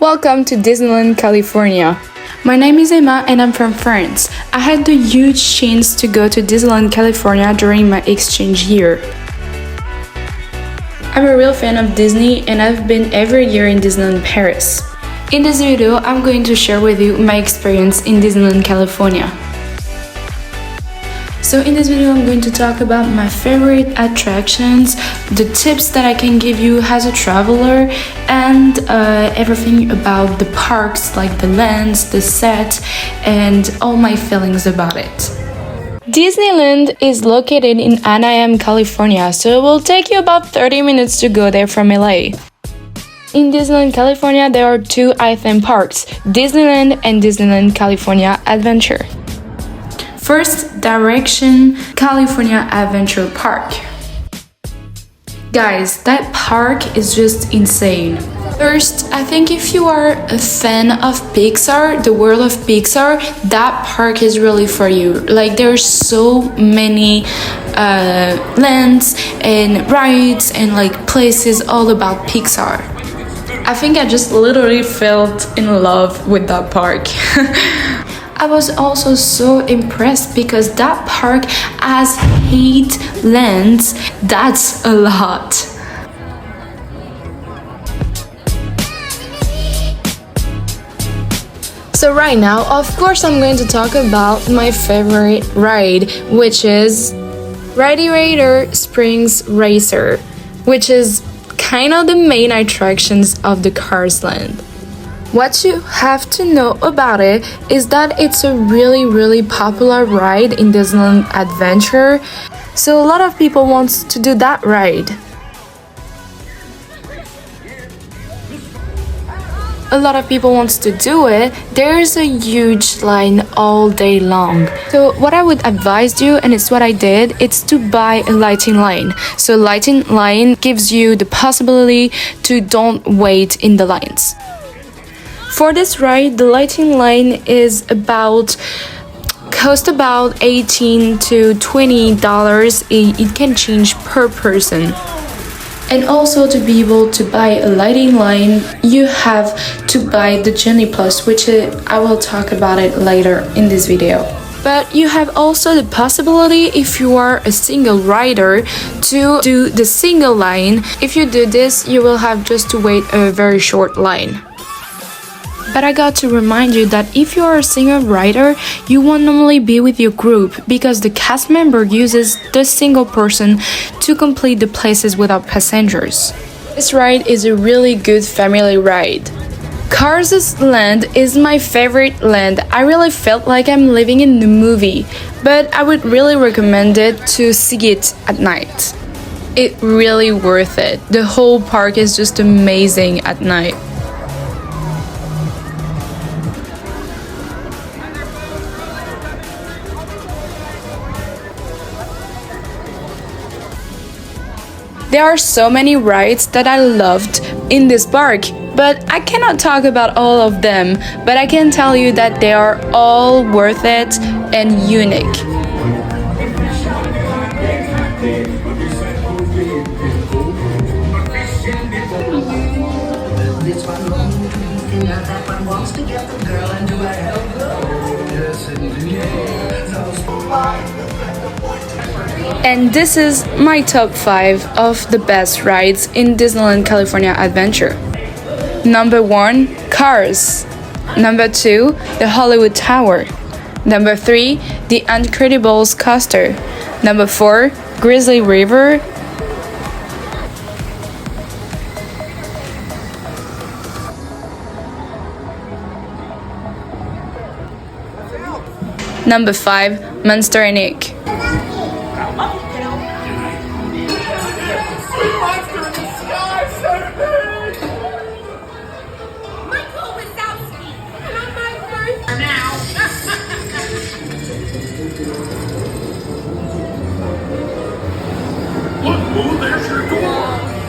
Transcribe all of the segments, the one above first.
Welcome to Disneyland, California. My name is Emma and I'm from France. I had the huge chance to go to Disneyland, California during my exchange year. I'm a real fan of Disney and I've been every year in Disneyland Paris. In this video, I'm going to share with you my experience in Disneyland, California. So in this video, I'm going to talk about my favorite attractions, the tips that I can give you as a traveler, and everything about the parks, like the lands, the set, and all my feelings about it. Disneyland is located in Anaheim, California, so it will take you about 30 minutes to go there from LA. In Disneyland, California, there are two theme parks, Disneyland and Disneyland California Adventure. First, Direction California Adventure Park. Guys, that park is just insane. First, I think if you are a fan of Pixar, the world of Pixar, that park is really for you. Like, there's so many lands and rides and like places all about Pixar. I think I just literally felt in love with that park. I was also so impressed because that park has 8 lands. That's a lot. So right now, of course, I'm going to talk about my favorite ride, which is Radiator Springs Racer, which is kind of the main attractions of the Cars Land. What you have to know about it is that it's a really popular ride in Disneyland Adventure, so a lot of people want to do that ride. A lot of people want to do it. There's a huge line all day long. So what I would advise you, and it's what I did, it's to buy a lighting line. So lighting line gives you the possibility to don't wait in the lines. For this ride, the lighting line cost about $18 to $20. It can change per person. And also, to be able to buy a lighting line, you have to buy the Genie Plus, which I will talk about it later in this video. But you have also the possibility, if you are a single rider, to do the single line. If you do this, you will have just to wait a very short line. But I got to remind you that if you are a single rider, you won't normally be with your group because the cast member uses the single person to complete the places without passengers. This ride is a really good family ride. Cars Land is my favorite land. I really felt like I'm living in the movie, but I would really recommend it to see it at night. It's really worth it. The whole park is just amazing at night. There are so many rides that I loved in this park, but I cannot talk about all of them, but I can tell you that they are all worth it and unique. And this is my top 5 of the best rides in Disneyland California Adventure. Number 1, Cars. Number 2, the Hollywood Tower. Number 3, the Incredibles Coaster. Number 4, Grizzly River. Number 5, Monster Inc. Look, Boo, there's your door.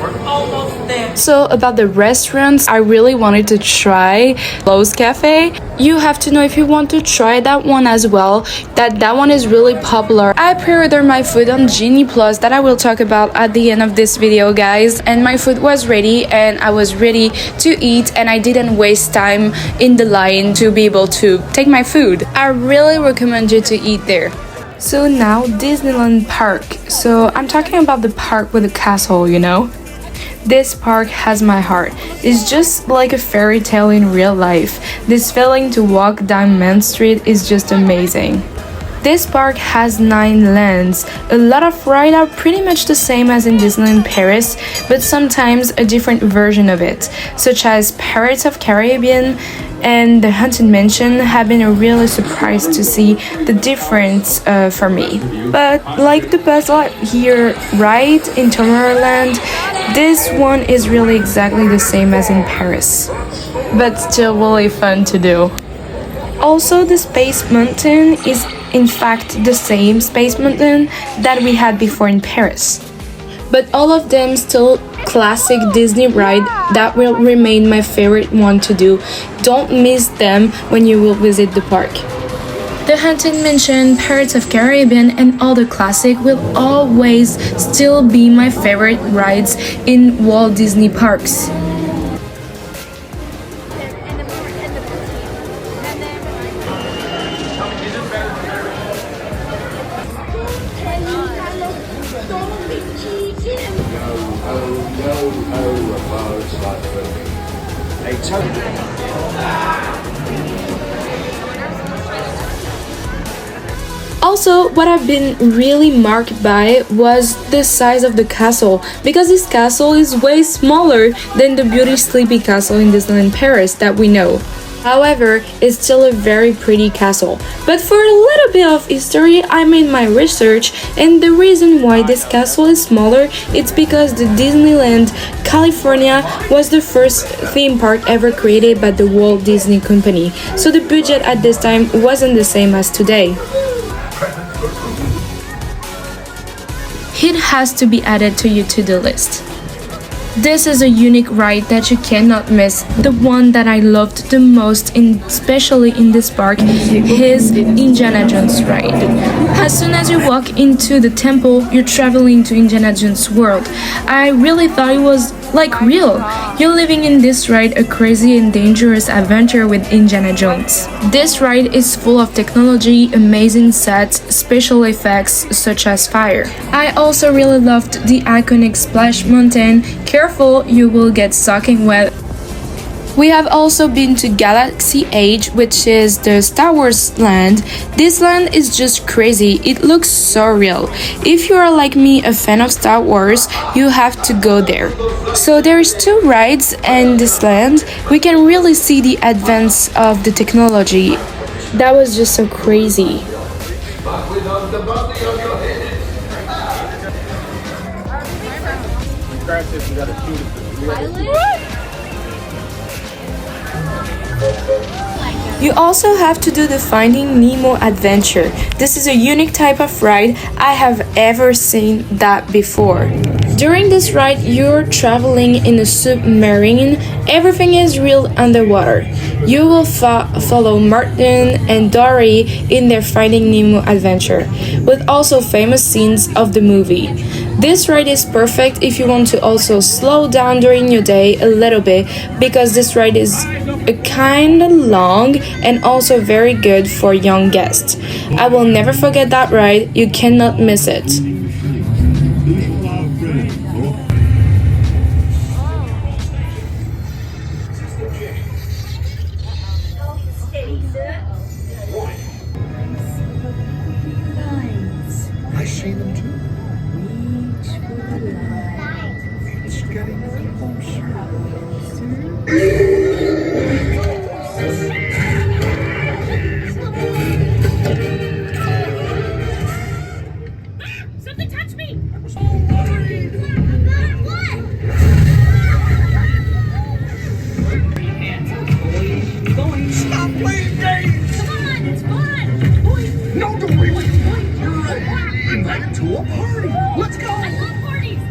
We're almost there. So about the restaurants, I really wanted to try Lowe's Cafe. You have to know if you want to try that one as well, that one is really popular. I pre-ordered my food on Genie Plus that I will talk about at the end of this video, guys, and my food was ready and I was ready to eat and I didn't waste time in the line to be able to take my food. I really recommend you to eat there. So now Disneyland Park. So I'm talking about the park with the castle, you know? This park has my heart. It's just like a fairy tale in real life. This feeling to walk down Main Street is just amazing. This park has 9 lands. A lot of rides are pretty much the same as in Disneyland Paris, but sometimes a different version of it, such as Pirates of Caribbean and the Haunted Mansion have been a really surprise to see the difference for me. But like the Buzz Lightyear ride in Tomorrowland, this one is really exactly the same as in Paris, but still really fun to do. Also, the Space Mountain is in fact the same Space Mountain that we had before in Paris. But all of them still classic Disney ride that will remain my favorite one to do. Don't miss them when you will visit the park. The Haunted Mansion, Pirates of Caribbean and all the classic will always still be my favorite rides in Walt Disney parks. Also, what I've been really marked by was the size of the castle, because this castle is way smaller than the Beauty Sleepy Castle in Disneyland Paris that we know. However, it's still a very pretty castle. But for a little bit of history, I made my research, and the reason why this castle is smaller is because the Disneyland California was the first theme park ever created by the Walt Disney Company. So the budget at this time wasn't the same as today. It has to be added to your to-do list. This is a unique ride that you cannot miss. The one that I loved the most, especially in this park, is Indiana Jones ride. As soon as you walk into the temple, you're traveling to Indiana Jones world. I really thought it was like real. You're living in this ride a crazy and dangerous adventure with Indiana Jones. This ride is full of technology, amazing sets, special effects such as fire. I also really loved the iconic Splash Mountain. Careful, you will get soaking wet. We have also been to Galaxy Edge, which is the Star Wars land. This land is just crazy. It looks so real. If you are like me, a fan of Star Wars, you have to go there. So there's 2 rides in this land. We can really see the advance of the technology. That was just so crazy. You also have to do the Finding Nemo adventure. This is a unique type of ride. I have ever seen that before. During this ride, you're traveling in a submarine. Everything is real underwater. You will follow Martin and Dory in their Finding Nemo adventure, with also famous scenes of the movie. This ride is perfect if you want to also slow down during your day a little bit, because this ride is kind of long and also very good for young guests. I will never forget that ride. You cannot miss it. I see them too. It's getting closer. Something touched me! Stop playing games! Come on, it's fun! No, don't wait. You're invited to a party. Let's go. I love parties!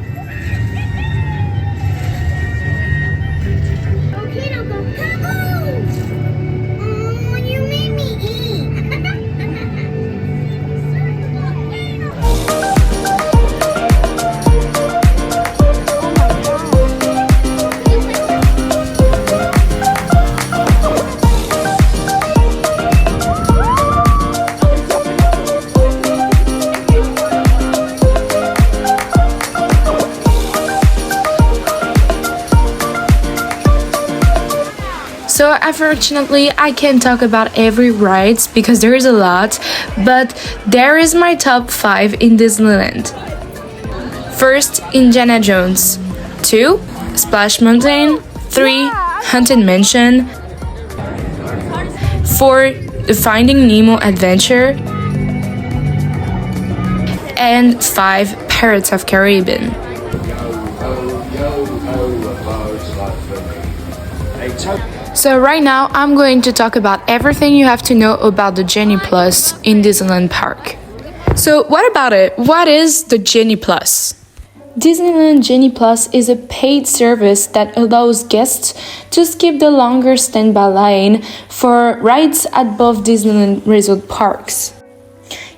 So unfortunately, I can't talk about every rides because there is a lot, but there is my top 5 in Disneyland. First, Indiana Jones. 2, Splash Mountain. 3, Haunted Mansion. 4, The Finding Nemo Adventure. And 5, Pirates of Caribbean. So right now, I'm going to talk about everything you have to know about the Genie Plus in Disneyland Park. So what about it? What is the Genie Plus? Disneyland Genie Plus is a paid service that allows guests to skip the longer standby line for rides at both Disneyland resort parks.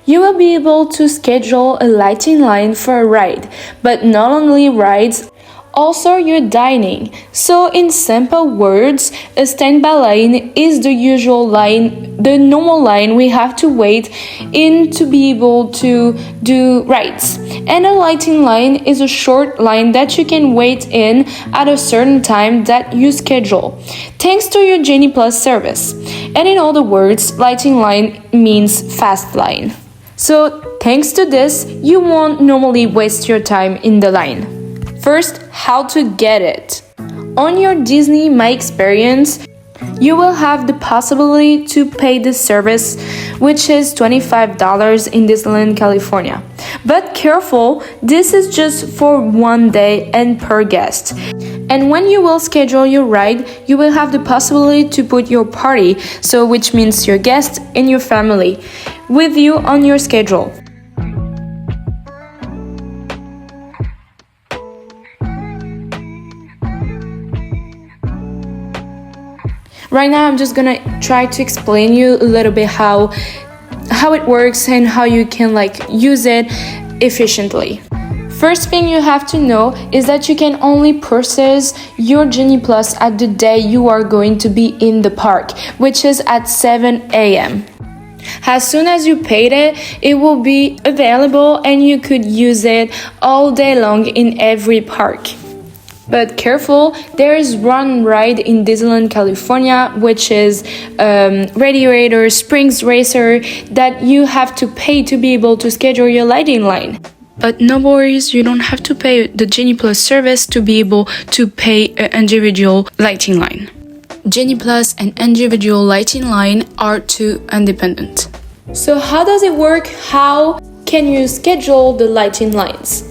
You will be able to schedule a lighting line for a ride, but not only rides, also your dining. So in simple words, a standby line is the usual line, the normal line we have to wait in to be able to do rides. And a lighting line is a short line that you can wait in at a certain time that you schedule, thanks to your Genie Plus service. And in other words, lighting line means fast line. So thanks to this, you won't normally waste your time in the line. First, how to get it. On your Disney My Experience, you will have the possibility to pay the service, which is $25 in Disneyland, California. But careful, this is just for one day and per guest. And when you will schedule your ride, you will have the possibility to put your party, so which means your guests and your family, with you on your schedule. Right now, I'm just gonna try to explain you a little bit how it works and how you can use it efficiently. First thing you have to know is that you can only purchase your Genie Plus at the day you are going to be in the park, which is at 7 a.m. As soon as you paid it, it will be available and you could use it all day long in every park. But careful, there is one ride in Disneyland, California, which is Radiator Springs Racer, that you have to pay to be able to schedule your lighting line. But no worries, you don't have to pay the Genie Plus service to be able to pay an individual lighting line. Genie Plus and individual lighting line are two independent. So how does it work? How can you schedule the lighting lines?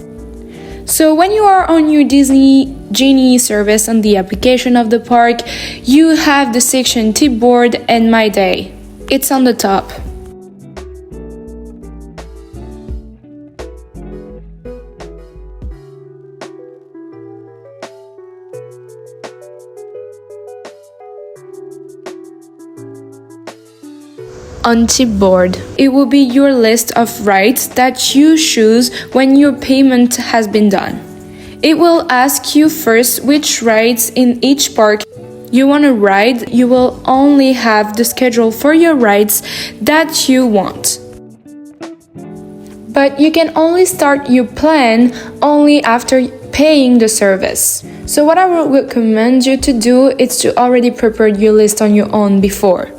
So when you are on your Disney Genie service on the application of the park, you have the section Tip Board and My Day. It's on the top. On Tip Board, it will be your list of rides that you choose when your payment has been done. It will ask you first which rides in each park you want to ride. You will only have the schedule for your rides that you want. But you can only start your plan only after paying the service. So what I would recommend you to do is to already prepare your list on your own before.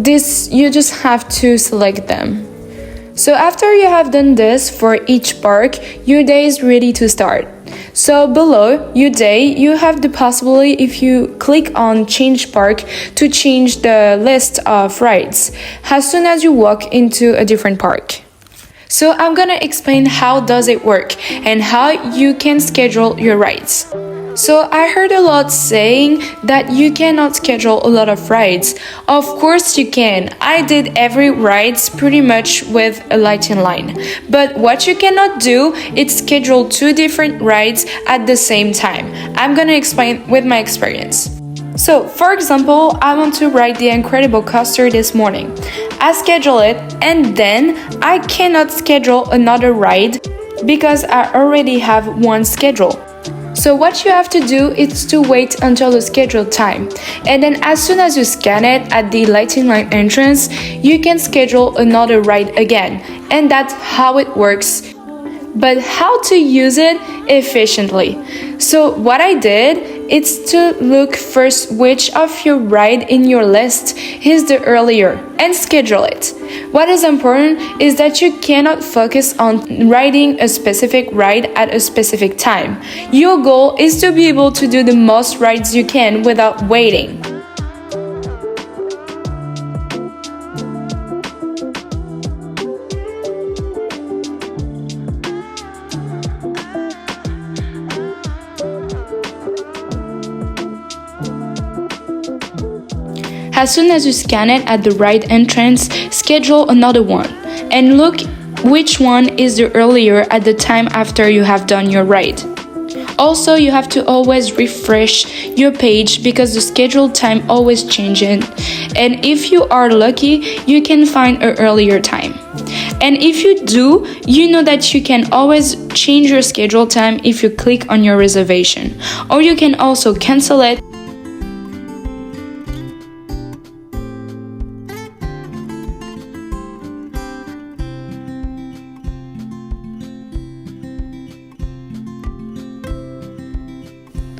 This, you just have to select them. So after you have done this for each park, your day is ready to start. So below your day, you have the possibility, if you click on Change Park, to change the list of rides as soon as you walk into a different park. So I'm gonna explain how does it work and how you can schedule your rides. So I heard a lot saying that you cannot schedule a lot of rides. Of course you can. I did every rides pretty much with a lighting line. But what you cannot do is schedule two different rides at the same time. I'm gonna explain with my experience. So, for example, I want to ride the Incredible Coaster this morning. I schedule it and then I cannot schedule another ride because I already have one schedule. So what you have to do is to wait until the scheduled time, and then as soon as you scan it at the lighting line entrance, you can schedule another ride again, and that's how it works. But how to use it efficiently? So what I did it's to look first which of your ride in your list is the earlier and schedule it. What is important is that you cannot focus on riding a specific ride at a specific time. Your goal is to be able to do the most rides you can without waiting. As soon as you scan it at the right entrance, schedule another one and look which one is the earlier at the time after you have done your ride. Also, you have to always refresh your page because the scheduled time always changes, and if you are lucky, you can find an earlier time. And if you do, you know that you can always change your scheduled time if you click on your reservation, or you can also cancel it.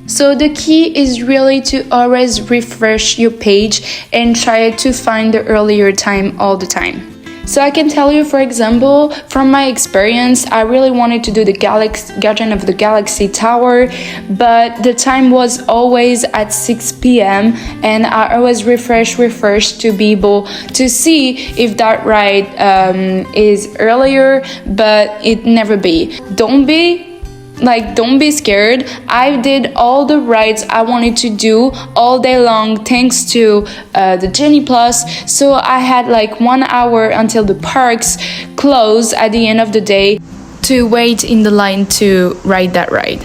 So the key is really to always refresh your page and try to find the earlier time all the time. So I can tell you, for example, from my experience, I really wanted to do the Guardian of the Galaxy Tower, but the time was always at 6 p.m. and I always refresh to be able to see if that ride is earlier, but it never be. Don't be scared. I did all the rides I wanted to do all day long thanks to the Genie Plus. So I had 1 hour until the parks close at the end of the day to wait in the line to ride that ride.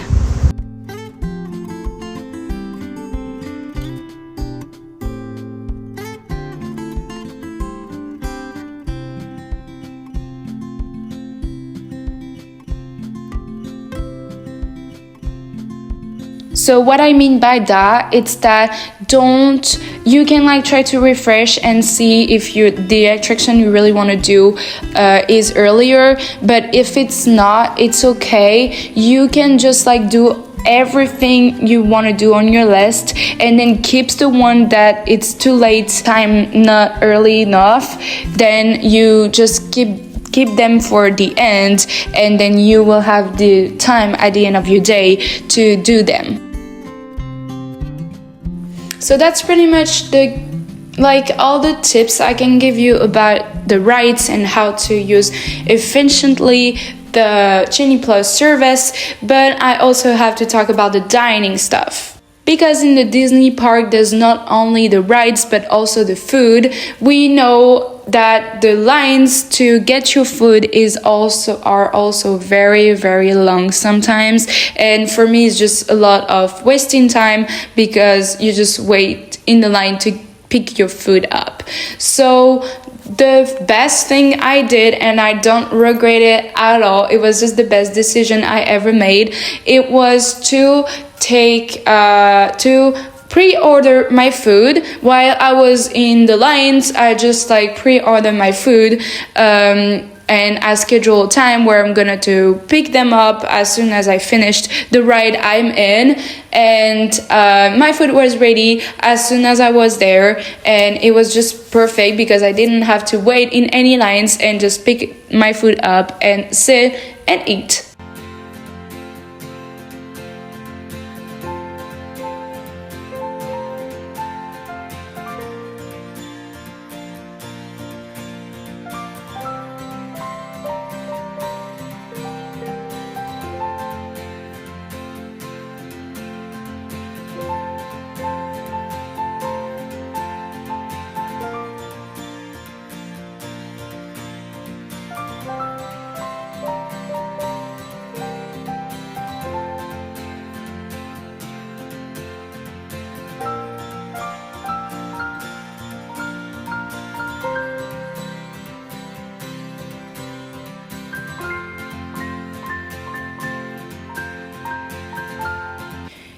So what I mean by that, it's that you can try to refresh and see if the attraction you really want to do is earlier, but if it's not, it's okay. You can just do everything you want to do on your list and then keeps the one that it's too late, time not early enough, then you just keep them for the end, and then you will have the time at the end of your day to do them. So that's pretty much all the tips I can give you about the rides and how to use efficiently the Genie Plus service, but I also have to talk about the dining stuff. Because in the Disney park, there's not only the rides, but also the food. We know that the lines to get your food are also very, very long sometimes. And for me, it's just a lot of wasting time because you just wait in the line to pick your food up. So the best thing I did, and I don't regret it at all, it was just the best decision I ever made, it was to pre-order my food. While I was in the lines, I just pre-order my food and I schedule a time where I'm gonna to pick them up as soon as I finished the ride I'm in, and my food was ready as soon as I was there, and it was just perfect because I didn't have to wait in any lines and just pick my food up and sit and eat.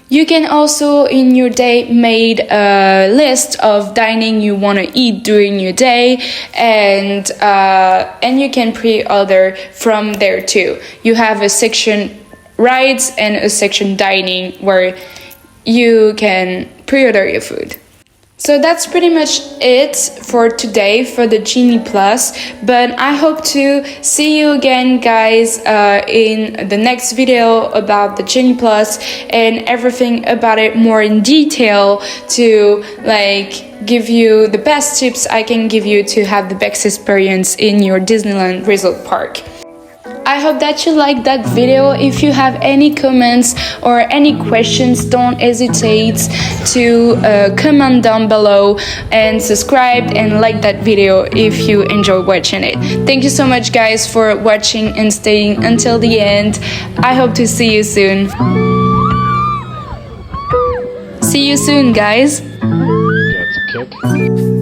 You can also in your day made a list of dining you want to eat during your day, and you can pre-order from there too. You have a section rides and a section dining where you can pre-order your food. So that's pretty much it for today for the Genie Plus, but I hope to see you again, guys, in the next video about the Genie Plus and everything about it more in detail to give you the best tips I can give you to have the best experience in your Disneyland Resort Park. I hope that you liked that video. If you have any comments or any questions, don't hesitate to comment down below and subscribe and like that video if you enjoy watching it. Thank you so much, guys, for watching and staying until the end. I hope to see you soon. See you soon, guys. Get kick.